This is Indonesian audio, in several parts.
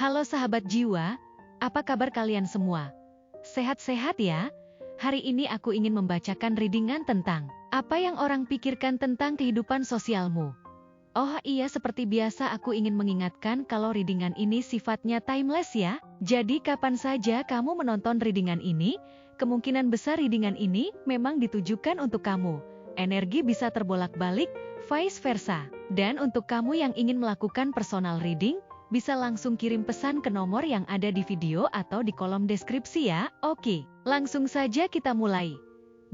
Halo sahabat jiwa, apa kabar kalian semua? Sehat-sehat ya? Hari ini aku ingin membacakan readingan tentang apa yang orang pikirkan tentang kehidupan sosialmu. Oh iya, seperti biasa aku ingin mengingatkan kalau readingan ini sifatnya timeless ya. Jadi kapan saja kamu menonton readingan ini, kemungkinan besar readingan ini memang ditujukan untuk kamu. Energi bisa terbolak-balik, vice versa. Dan untuk kamu yang ingin melakukan personal reading, bisa langsung kirim pesan ke nomor yang ada di video atau di kolom deskripsi ya. Oke, langsung saja kita mulai.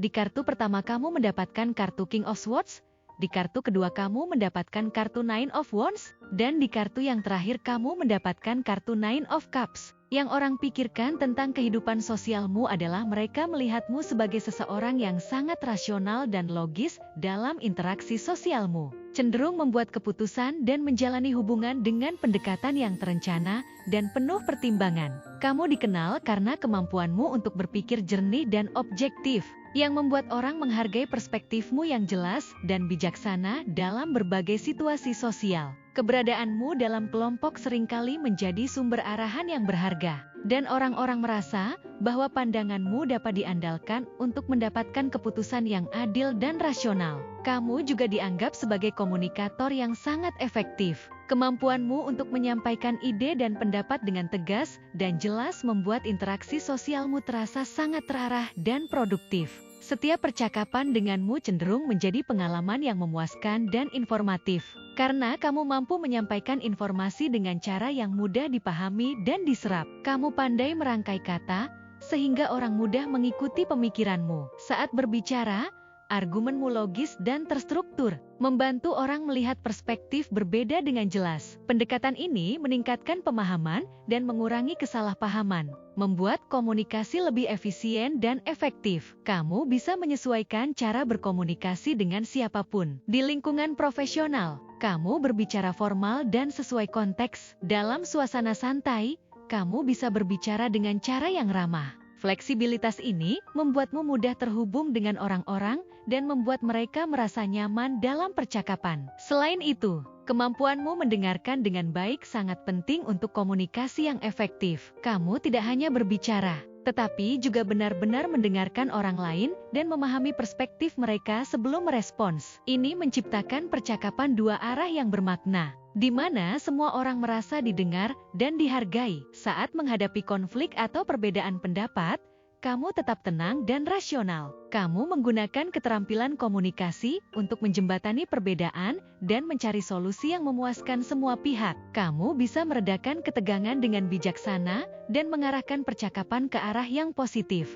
Di kartu pertama kamu mendapatkan kartu King of Swords, di kartu kedua kamu mendapatkan kartu Nine of Wands, dan di kartu yang terakhir kamu mendapatkan kartu Nine of Cups. Yang orang pikirkan tentang kehidupan sosialmu adalah mereka melihatmu sebagai seseorang yang sangat rasional dan logis dalam interaksi sosialmu. Cenderung membuat keputusan dan menjalani hubungan dengan pendekatan yang terencana dan penuh pertimbangan. Kamu dikenal karena kemampuanmu untuk berpikir jernih dan objektif, yang membuat orang menghargai perspektifmu yang jelas dan bijaksana dalam berbagai situasi sosial. Keberadaanmu dalam kelompok seringkali menjadi sumber arahan yang berharga, dan orang-orang merasa bahwa pandanganmu dapat diandalkan untuk mendapatkan keputusan yang adil dan rasional. Kamu juga dianggap sebagai komunikator yang sangat efektif. Kemampuanmu untuk menyampaikan ide dan pendapat dengan tegas dan jelas membuat interaksi sosialmu terasa sangat terarah dan produktif. Setiap percakapan denganmu cenderung menjadi pengalaman yang memuaskan dan informatif, karena kamu mampu menyampaikan informasi dengan cara yang mudah dipahami dan diserap. Kamu pandai merangkai kata, sehingga orang mudah mengikuti pemikiranmu. Saat berbicara, argumenmu logis dan terstruktur, membantu orang melihat perspektif berbeda dengan jelas. Pendekatan ini meningkatkan pemahaman dan mengurangi kesalahpahaman, membuat komunikasi lebih efisien dan efektif. Kamu bisa menyesuaikan cara berkomunikasi dengan siapapun. Di lingkungan profesional, kamu berbicara formal dan sesuai konteks. Dalam suasana santai, kamu bisa berbicara dengan cara yang ramah. Fleksibilitas ini membuatmu mudah terhubung dengan orang-orang dan membuat mereka merasa nyaman dalam percakapan. Selain itu, kemampuanmu mendengarkan dengan baik sangat penting untuk komunikasi yang efektif. Kamu tidak hanya berbicara, tetapi juga benar-benar mendengarkan orang lain dan memahami perspektif mereka sebelum merespons. Ini menciptakan percakapan dua arah yang bermakna, di mana semua orang merasa didengar dan dihargai. Saat menghadapi konflik atau perbedaan pendapat, kamu tetap tenang dan rasional. Kamu menggunakan keterampilan komunikasi untuk menjembatani perbedaan dan mencari solusi yang memuaskan semua pihak. Kamu bisa meredakan ketegangan dengan bijaksana dan mengarahkan percakapan ke arah yang positif.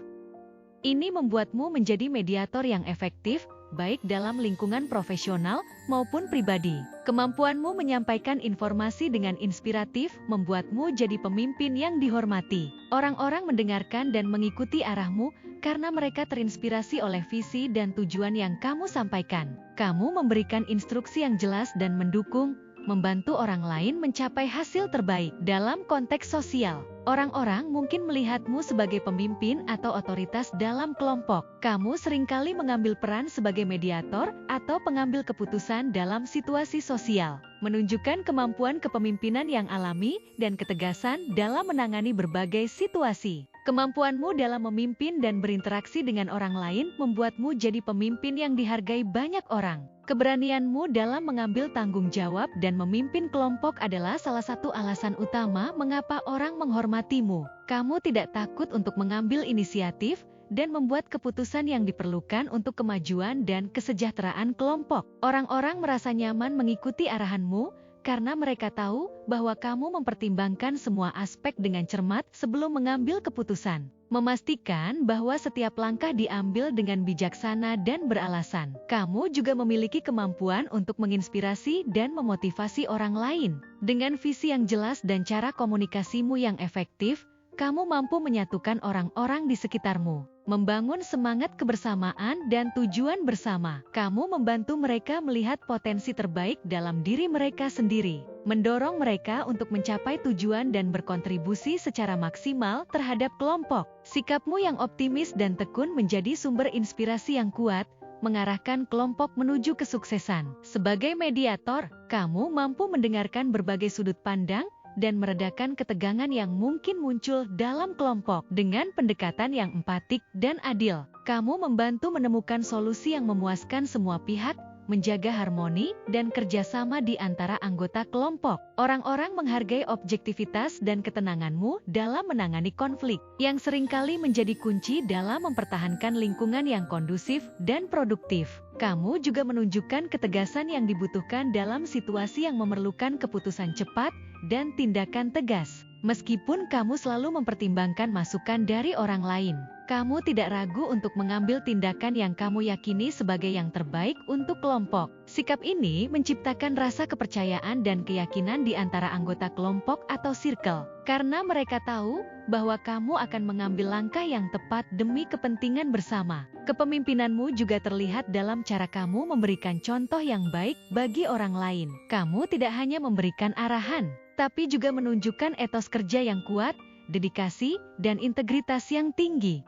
Ini membuatmu menjadi mediator yang efektif, baik dalam lingkungan profesional maupun pribadi. Kemampuanmu menyampaikan informasi dengan inspiratif membuatmu jadi pemimpin yang dihormati. Orang-orang mendengarkan dan mengikuti arahmu karena mereka terinspirasi oleh visi dan tujuan yang kamu sampaikan. Kamu memberikan instruksi yang jelas dan mendukung, membantu orang lain mencapai hasil terbaik. Dalam konteks sosial, orang-orang mungkin melihatmu sebagai pemimpin atau otoritas dalam kelompok. Kamu seringkali mengambil peran sebagai mediator atau pengambil keputusan dalam situasi sosial, menunjukkan kemampuan kepemimpinan yang alami dan ketegasan dalam menangani berbagai situasi. Kemampuanmu dalam memimpin dan berinteraksi dengan orang lain membuatmu jadi pemimpin yang dihargai banyak orang. Keberanianmu dalam mengambil tanggung jawab dan memimpin kelompok adalah salah satu alasan utama mengapa orang menghormatimu. Kamu tidak takut untuk mengambil inisiatif dan membuat keputusan yang diperlukan untuk kemajuan dan kesejahteraan kelompok. Orang-orang merasa nyaman mengikuti arahanmu karena mereka tahu bahwa kamu mempertimbangkan semua aspek dengan cermat sebelum mengambil keputusan, memastikan bahwa setiap langkah diambil dengan bijaksana dan beralasan. Kamu juga memiliki kemampuan untuk menginspirasi dan memotivasi orang lain. Dengan visi yang jelas dan cara komunikasimu yang efektif, kamu mampu menyatukan orang-orang di sekitarmu, membangun semangat kebersamaan dan tujuan bersama. Kamu membantu mereka melihat potensi terbaik dalam diri mereka sendiri, mendorong mereka untuk mencapai tujuan dan berkontribusi secara maksimal terhadap kelompok. Sikapmu yang optimis dan tekun menjadi sumber inspirasi yang kuat, mengarahkan kelompok menuju kesuksesan. Sebagai mediator, kamu mampu mendengarkan berbagai sudut pandang dan meredakan ketegangan yang mungkin muncul dalam kelompok. Dengan pendekatan yang empatik dan adil, kamu membantu menemukan solusi yang memuaskan semua pihak, menjaga harmoni dan kerjasama di antara anggota kelompok. Orang-orang menghargai objektivitas dan ketenanganmu dalam menangani konflik, yang seringkali menjadi kunci dalam mempertahankan lingkungan yang kondusif dan produktif. Kamu juga menunjukkan ketegasan yang dibutuhkan dalam situasi yang memerlukan keputusan cepat dan tindakan tegas. Meskipun kamu selalu mempertimbangkan masukan dari orang lain, kamu tidak ragu untuk mengambil tindakan yang kamu yakini sebagai yang terbaik untuk kelompok. Sikap ini menciptakan rasa kepercayaan dan keyakinan di antara anggota kelompok atau circle, karena mereka tahu bahwa kamu akan mengambil langkah yang tepat demi kepentingan bersama. Kepemimpinanmu juga terlihat dalam cara kamu memberikan contoh yang baik bagi orang lain. Kamu tidak hanya memberikan arahan, tapi juga menunjukkan etos kerja yang kuat, dedikasi, dan integritas yang tinggi.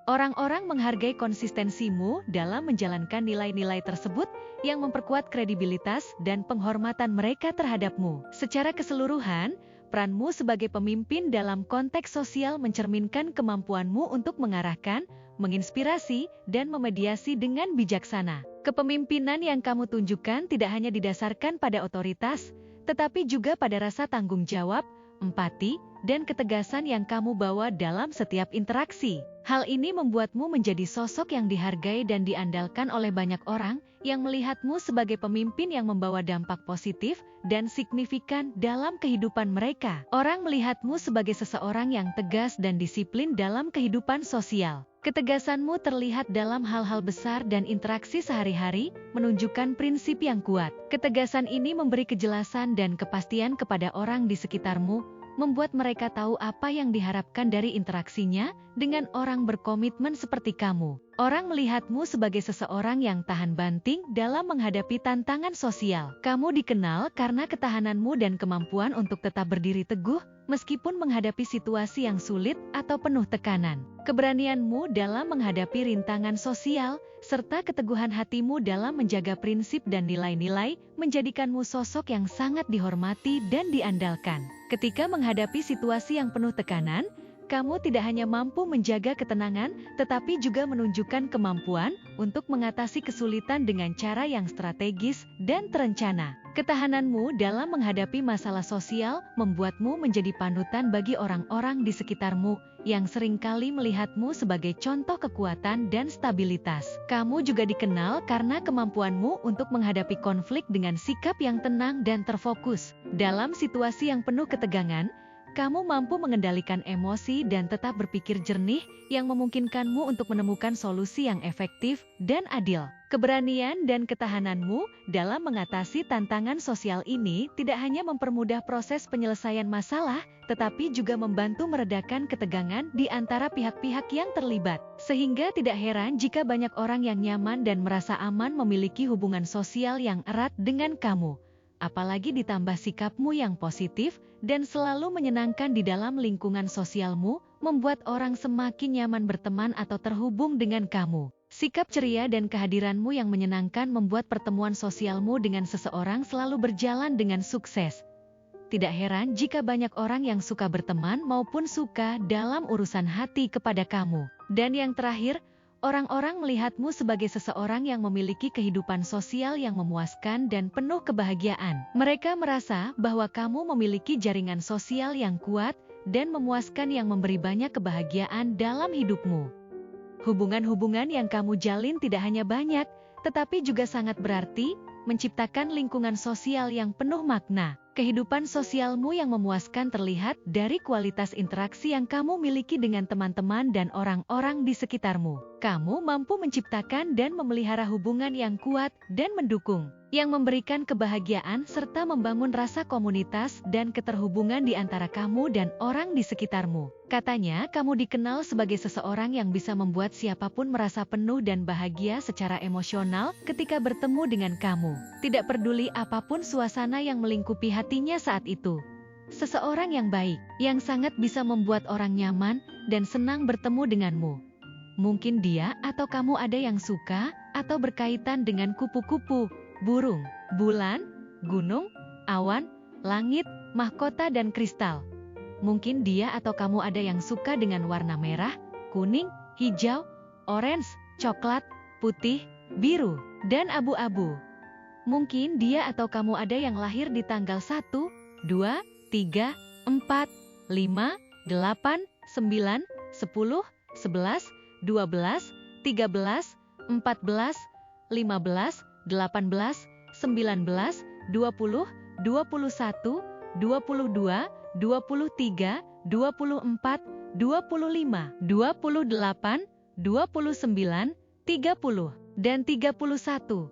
Orang-orang menghargai konsistensimu dalam menjalankan nilai-nilai tersebut yang memperkuat kredibilitas dan penghormatan mereka terhadapmu. Secara keseluruhan, peranmu sebagai pemimpin dalam konteks sosial mencerminkan kemampuanmu untuk mengarahkan, menginspirasi, dan memediasi dengan bijaksana. Kepemimpinan yang kamu tunjukkan tidak hanya didasarkan pada otoritas, tetapi juga pada rasa tanggung jawab, empati, dan ketegasan yang kamu bawa dalam setiap interaksi. Hal ini membuatmu menjadi sosok yang dihargai dan diandalkan oleh banyak orang yang melihatmu sebagai pemimpin yang membawa dampak positif dan signifikan dalam kehidupan mereka. Orang melihatmu sebagai seseorang yang tegas dan disiplin dalam kehidupan sosial. Ketegasanmu terlihat dalam hal-hal besar dan interaksi sehari-hari, menunjukkan prinsip yang kuat. Ketegasan ini memberi kejelasan dan kepastian kepada orang di sekitarmu, membuat mereka tahu apa yang diharapkan dari interaksinya dengan orang berkomitmen seperti kamu. Orang melihatmu sebagai seseorang yang tahan banting dalam menghadapi tantangan sosial. Kamu dikenal karena ketahananmu dan kemampuan untuk tetap berdiri teguh meskipun menghadapi situasi yang sulit atau penuh tekanan. Keberanianmu dalam menghadapi rintangan sosial serta keteguhan hatimu dalam menjaga prinsip dan nilai-nilai menjadikanmu sosok yang sangat dihormati dan diandalkan. Ketika menghadapi situasi yang penuh tekanan, kamu tidak hanya mampu menjaga ketenangan, tetapi juga menunjukkan kemampuan untuk mengatasi kesulitan dengan cara yang strategis dan terencana. Ketahananmu dalam menghadapi masalah sosial membuatmu menjadi panutan bagi orang-orang di sekitarmu yang seringkali melihatmu sebagai contoh kekuatan dan stabilitas. Kamu juga dikenal karena kemampuanmu untuk menghadapi konflik dengan sikap yang tenang dan terfokus. Dalam situasi yang penuh ketegangan, kamu mampu mengendalikan emosi dan tetap berpikir jernih yang memungkinkanmu untuk menemukan solusi yang efektif dan adil. Keberanian dan ketahananmu dalam mengatasi tantangan sosial ini tidak hanya mempermudah proses penyelesaian masalah, tetapi juga membantu meredakan ketegangan di antara pihak-pihak yang terlibat. Sehingga tidak heran jika banyak orang yang nyaman dan merasa aman memiliki hubungan sosial yang erat dengan kamu. Apalagi ditambah sikapmu yang positif dan selalu menyenangkan di dalam lingkungan sosialmu, membuat orang semakin nyaman berteman atau terhubung dengan kamu. Sikap ceria dan kehadiranmu yang menyenangkan membuat pertemuan sosialmu dengan seseorang selalu berjalan dengan sukses. Tidak heran jika banyak orang yang suka berteman maupun suka dalam urusan hati kepada kamu. Dan yang terakhir, orang-orang melihatmu sebagai seseorang yang memiliki kehidupan sosial yang memuaskan dan penuh kebahagiaan. Mereka merasa bahwa kamu memiliki jaringan sosial yang kuat dan memuaskan yang memberi banyak kebahagiaan dalam hidupmu. Hubungan-hubungan yang kamu jalin tidak hanya banyak, tetapi juga sangat berarti, menciptakan lingkungan sosial yang penuh makna. Kehidupan sosialmu yang memuaskan terlihat dari kualitas interaksi yang kamu miliki dengan teman-teman dan orang-orang di sekitarmu. Kamu mampu menciptakan dan memelihara hubungan yang kuat dan mendukung, yang memberikan kebahagiaan serta membangun rasa komunitas dan keterhubungan di antara kamu dan orang di sekitarmu. Katanya, kamu dikenal sebagai seseorang yang bisa membuat siapapun merasa penuh dan bahagia secara emosional ketika bertemu dengan kamu. Tidak peduli apapun suasana yang melingkupi hatinya saat itu. Seseorang yang baik, yang sangat bisa membuat orang nyaman dan senang bertemu denganmu. Mungkin dia atau kamu ada yang suka atau berkaitan dengan kupu-kupu, burung, bulan, gunung, awan, langit, mahkota dan kristal. Mungkin dia atau kamu ada yang suka dengan warna merah, kuning, hijau, orange, coklat, putih, biru, dan abu-abu. Mungkin dia atau kamu ada yang lahir di tanggal 1, 2, 3, 4, 5, 8, 9, 10, 11, 12, 13, 14, 15, 18, 19, 20, 21, 22, 23, 24, 25, 28, 29, 30, dan 31.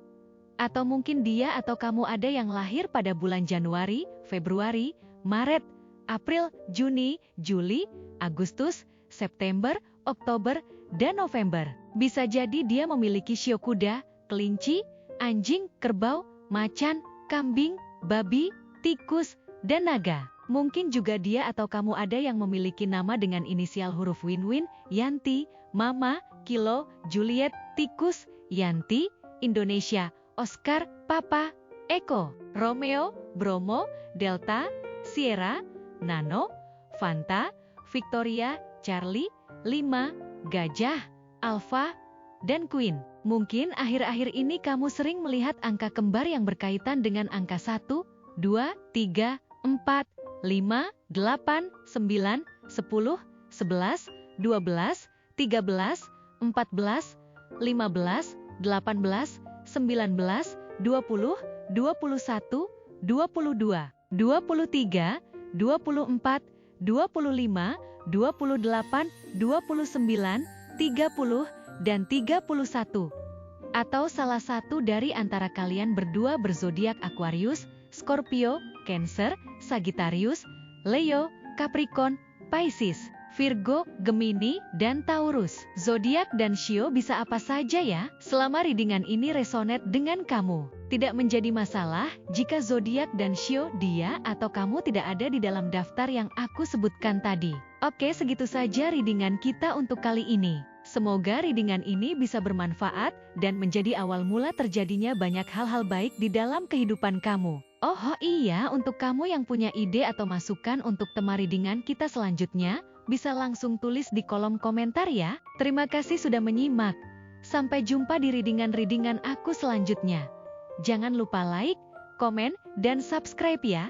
Atau mungkin dia atau kamu ada yang lahir pada bulan Januari, Februari, Maret, April, Juni, Juli, Agustus, September, Oktober, dan November. Bisa jadi dia memiliki shio kuda, kelinci, anjing, kerbau, macan, kambing, babi, tikus, dan naga. Mungkin juga dia atau kamu ada yang memiliki nama dengan inisial huruf Winwin, Yanti, Mama, Kilo, Juliet, Tikus, Yanti, Indonesia, Oscar, Papa, Eko, Romeo, Bromo, Delta, Sierra, Nano, Fanta, Victoria, Charlie, 5, Gajah, Alpha, dan Queen. Mungkin akhir-akhir ini kamu sering melihat angka kembar yang berkaitan dengan angka 1, 2, 3, 4, 5, 8, 9, 10, 11, 12, 13, 14, 15, 18, 19, 20, 21, 22, 23, 24, 25, 28, 29, 30, dan 31. Atau salah satu dari antara kalian berdua berzodiak Aquarius, Scorpio, Cancer, Sagittarius, Leo, Capricorn, Pisces, Virgo, Gemini, dan Taurus. Zodiak dan shio bisa apa saja ya? Selama readingan ini resonate dengan kamu, tidak menjadi masalah jika zodiak dan shio dia atau kamu tidak ada di dalam daftar yang aku sebutkan tadi. Oke, segitu saja readingan kita untuk kali ini. Semoga readingan ini bisa bermanfaat dan menjadi awal mula terjadinya banyak hal-hal baik di dalam kehidupan kamu. Oh iya, untuk kamu yang punya ide atau masukan untuk tema readingan kita selanjutnya, bisa langsung tulis di kolom komentar ya. Terima kasih sudah menyimak. Sampai jumpa di readingan-readingan aku selanjutnya. Jangan lupa like, komen, dan subscribe ya.